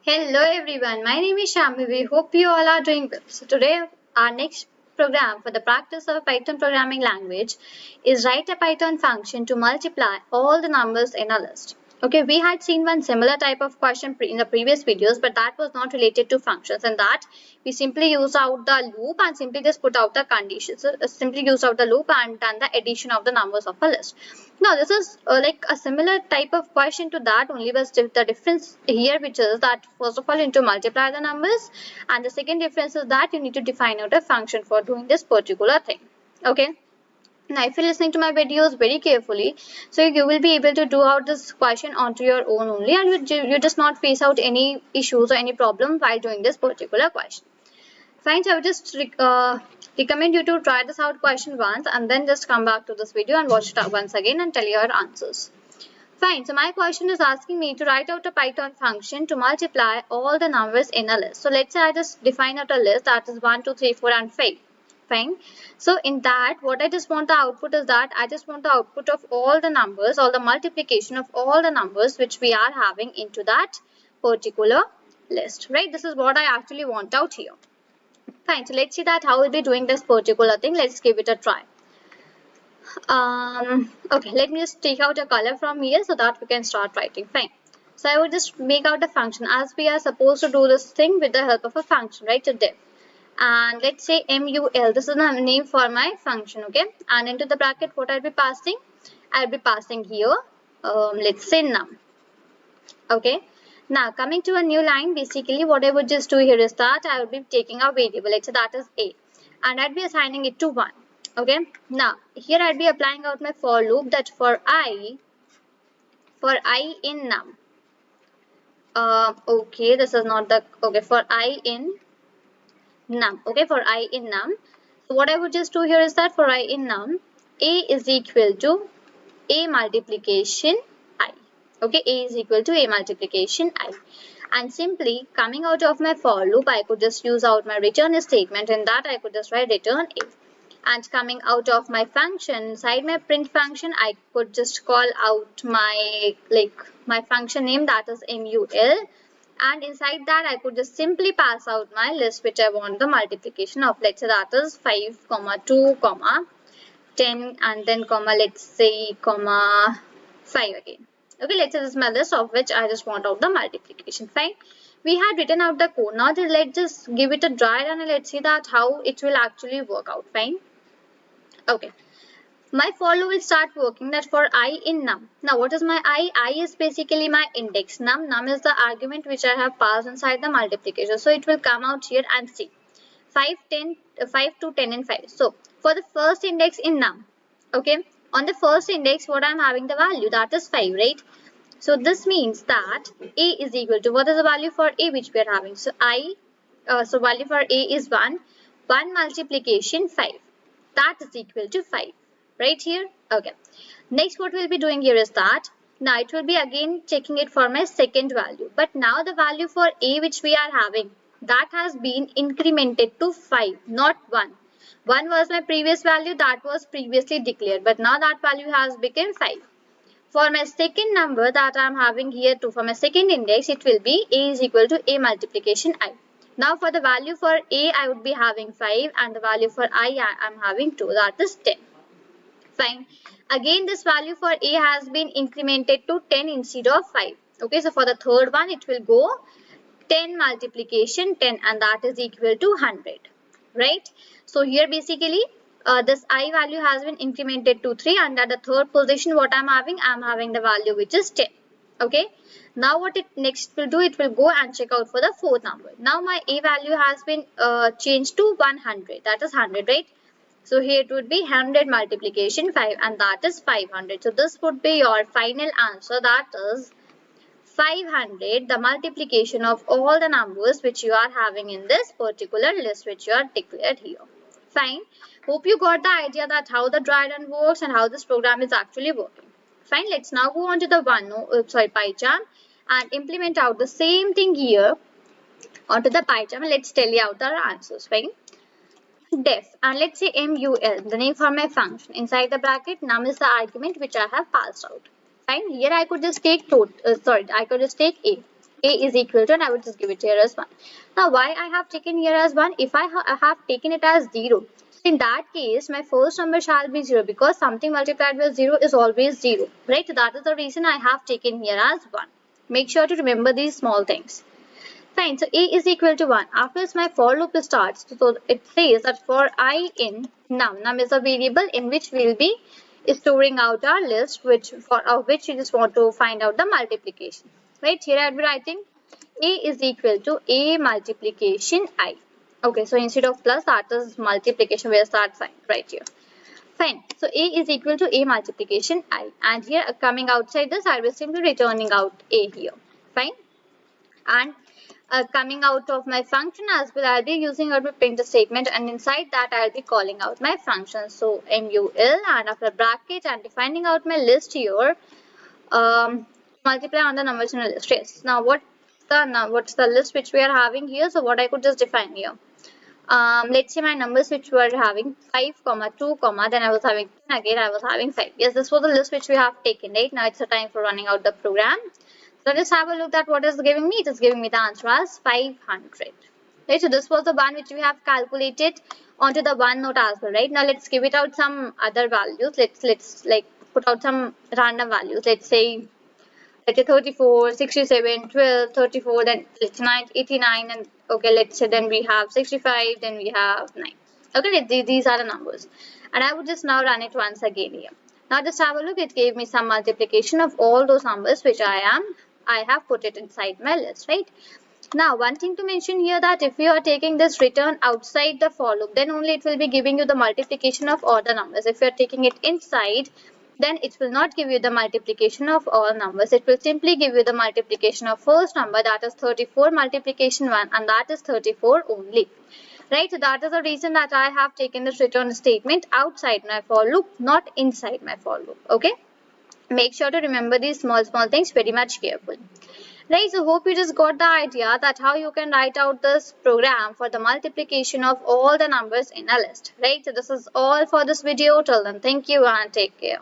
Hello everyone, my name is Shambhavi. Hope you all are doing well. So today our next program for the practice of Python programming language is write a Python function to multiply all the numbers in a list. Okay, we had seen one similar type of question in the previous videos, but that was not related to functions, and that we simply use out the loop and simply just put out the conditions. So simply use out the loop and done the addition of the numbers of a list. Now this is like a similar type of question to that, only was the difference here, which is that first of all you need to multiply the numbers, and the second difference is that you need to define out a function for doing this particular thing. Okay. Now, if you're listening to my videos very carefully, so you will be able to do out this question onto your own only, and you just not face out any issues or any problem while doing this particular question. Fine, so I would just recommend you to try this out question once and then just come back to this video and watch it once again and tell your answers. Fine, so my question is asking me to write out a Python function to multiply all the numbers in a list. So let's say I just define out a list that is 1, 2, 3, 4 and 5. Fine. So in that, what I just want the output is that I just want the output of all the numbers, all the multiplication of all the numbers which we are having into that particular list, right? This is what I actually want out here. Fine. So let's see that how we'll be doing this particular thing. Let's give it a try. Okay, let me just take out a color from here so that we can start writing. Fine. So I would just make out a function as we are supposed to do this thing with the help of a function, right? So diff. And let's say mul, this is the name for my function, okay? And into the bracket, what I'll be passing? I'll be passing here, let's say num, okay? Now, coming to a new line, basically what I would just do here is that I would be taking a variable, let's say that is a, and I'd be assigning it to 1, okay? Now, here I'd be applying out my for loop that for I in num, okay, this is not the, okay, for I in num, okay, for I in num. So what I would just do here is that for I in num, a is equal to a multiplication I, okay, a is equal to a multiplication I, and simply coming out of my for loop, I could just use out my return statement. In that I could just write return a, and coming out of my function, inside my print function, I could just call out my my function name, that is mul, and inside that I could just simply pass out my list which I want the multiplication of. Let's say that is 5, 2, 10, and then comma, let's say comma 5 again. Okay, let's say this is my list of which I just want out the multiplication. Fine. We had written out the code. Now let's just give it a try run and let's see that how it will actually work out. Fine. Okay. My for loop will start working that for I in num. Now what is my I? I is basically my index. Num is the argument which I have passed inside the multiplication. So it will come out here and see 5, 2, 10 and 5. So for the first index in num, okay, on the first index what I am having the value, that is 5, right? So this means that a is equal to, what is the value for a which we are having? So so value for a is 1 multiplication 5, that is equal to 5. Right here. Okay. Next, what we'll be doing here is that now it will be again checking it for my second value. But now the value for a which we are having, that has been incremented to 5, not 1. 1 was my previous value that was previously declared, but now that value has become 5. For my second number that I am having here too, for my second index, it will be a is equal to a multiplication I. Now for the value for a, I would be having 5, and the value for I am having 2, that is 10. Fine. Again, this value for a has been incremented to 10 instead of 5. Okay, so for the third one, it will go 10 multiplication 10, and that is equal to 100. Right? So here basically, this I value has been incremented to 3, and at the third position, what I'm having the value which is 10. Okay. Now what it next will do, it will go and check out for the fourth number. Now my a value has been changed to 100. That is 100, right? So here it would be 100 multiplication 5, and that is 500. So this would be your final answer, that is 500, the multiplication of all the numbers which you are having in this particular list which you are declared here. Fine. Hope you got the idea that how the dry run works and how this program is actually working. Fine. Let's now go on to the PyCharm and implement out the same thing here onto the PyCharm, and let's tell you out our answers. Fine. Def, and let's say mul, the name for my function. Inside the bracket, num is the argument which I have passed out. Fine. Here I could just take I could just take a. A is equal to, and I would just give it here as 1. Now, why I have taken here as 1? If I have taken it as 0, so in that case, my first number shall be 0, because something multiplied with 0 is always 0, right? So that is the reason I have taken here as 1. Make sure to remember these small things. Fine, so A is equal to 1. After this, my for loop starts. So it says that for I in num is a variable in which we will be storing out our list, which which we just want to find out the multiplication. Right, here I'll be writing A is equal to A multiplication I. Okay, so instead of plus, that is multiplication, we'll start sign right here. Fine, so A is equal to A multiplication I. And here coming outside this, I will simply returning out A here. Fine. And coming out of my function as well, I'll be using a print statement, and inside that I'll be calling out my function. So mul, and after bracket and defining out my list here, multiply on the numbers in a list. Yes. Now what's the list which we are having here? So what I could just define here. Let's say my numbers which were having 5, 2, then I was having 10, again I was having 5. Yes, this was the list which we have taken, right? Now it's the time for running out the program. So let's have a look at what is giving me. It is giving me the answer as 500. Right, so this was the one which we have calculated onto the one note as well, right? Now let's give it out some other values. Let's like put out some random values. Let's say 34, 67, 12, 34, then let's 89, and okay, let's say then we have 65, then we have 9. Okay, these are the numbers, and I would just now run it once again here. Now just have a look. It gave me some multiplication of all those numbers which I have put it inside my list, right? Now, one thing to mention here, that if you are taking this return outside the for loop, then only it will be giving you the multiplication of all the numbers. If you are taking it inside, then it will not give you the multiplication of all numbers. It will simply give you the multiplication of first number, that is 34 multiplication 1, and that is 34 only. Right, so that is the reason that I have taken this return statement outside my for loop, not inside my for loop. Okay, make sure to remember these small things very much carefully. Right, so hope you just got the idea that how you can write out this program for the multiplication of all the numbers in a list. Right, so this is all for this video. Till then, thank you and take care.